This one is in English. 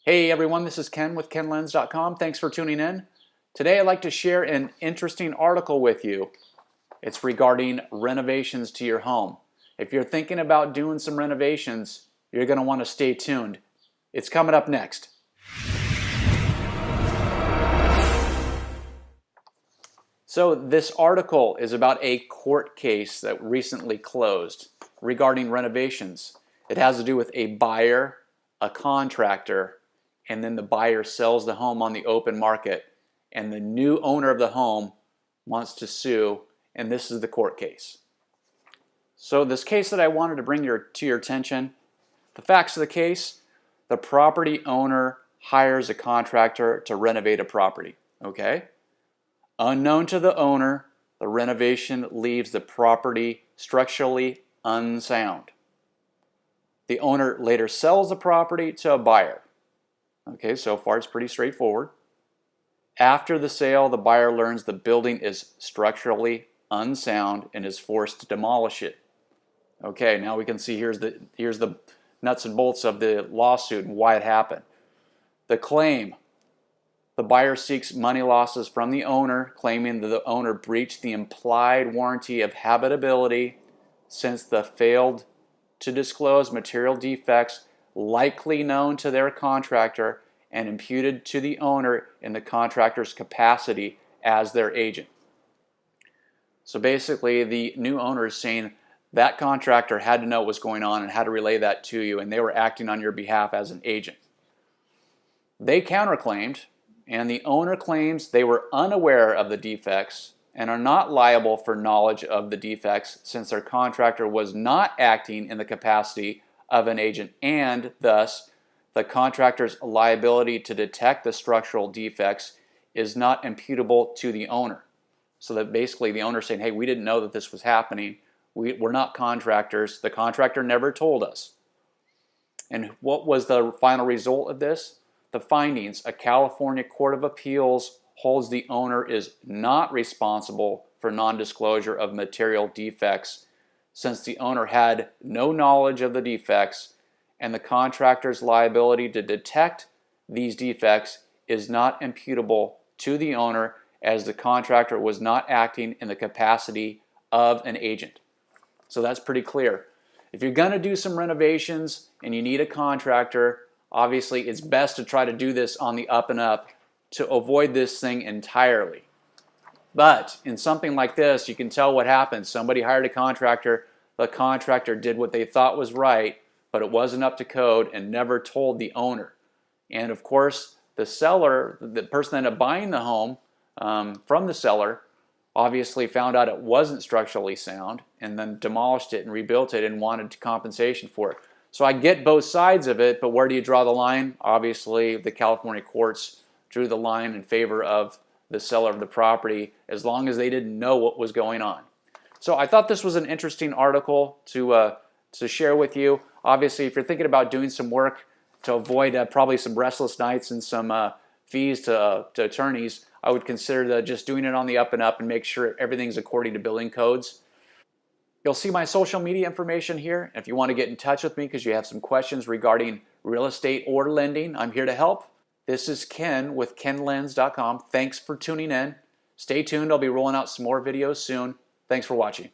Hey everyone, this is Ken with KenLends.com. Thanks for tuning in. Today I'd like to share an interesting article with you. It's regarding renovations to your home. If you're thinking about doing some renovations, you're going to want to stay tuned. It's coming up next. So this article is about a court case that recently closed regarding renovations. It has to do with a buyer, a contractor, and then the buyer sells the home on the open market, and the new owner of the home wants to sue, and this is the court case. So this case that I wanted to bring to your attention, the facts of the case: the property owner hires a contractor to renovate a property. Okay? Unknown to the owner, the renovation leaves the property structurally unsound. The owner later sells the property to a buyer. Okay, so far it's pretty straightforward. After the sale, the buyer learns the building is structurally unsound and is forced to demolish it. Okay, now we can see here's the nuts and bolts of the lawsuit and why it happened. The claim: the buyer seeks money losses from the owner, claiming that the owner breached the implied warranty of habitability since the failed to disclose material defects likely known to their contractor and imputed to the owner in the contractor's capacity as their agent. So basically, the new owner is saying that contractor had to know what was going on and had to relay that to you, and they were acting on your behalf as an agent. They counterclaimed, and the owner claims they were unaware of the defects and are not liable for knowledge of the defects since their contractor was not acting in the capacity of an agent, and thus the contractor's liability to detect the structural defects is not imputable to the owner. So that basically the owner's saying, hey, we didn't know that this was happening. We're not contractors. The contractor never told us. And what was the final result of this? The findings: a California Court of Appeals holds the owner is not responsible for non-disclosure of material defects since the owner had no knowledge of the defects, and the contractor's liability to detect these defects is not imputable to the owner as the contractor was not acting in the capacity of an agent. So that's pretty clear. If you're going to do some renovations and you need a contractor, obviously it's best to try to do this on the up and up to avoid this thing entirely. But in something like this, you can tell what happens. Somebody hired a contractor, the contractor did what they thought was right, but it wasn't up to code and never told the owner. And of course, the seller, the person that ended up buying the home from the seller, obviously found out it wasn't structurally sound and then demolished it and rebuilt it and wanted compensation for it. So I get both sides of it, but where do you draw the line? Obviously, the California courts drew the line in favor of the seller of the property as long as they didn't know what was going on. So I thought this was an interesting article to share with you. Obviously, if you're thinking about doing some work to avoid probably some restless nights and some fees to attorneys, I would consider just doing it on the up and up and make sure everything's according to building codes. You'll see my social media information here. If you want to get in touch with me because you have some questions regarding real estate or lending, I'm here to help. This is Ken with KenLends.com. Thanks for tuning in. Stay tuned. I'll be rolling out some more videos soon. Thanks for watching.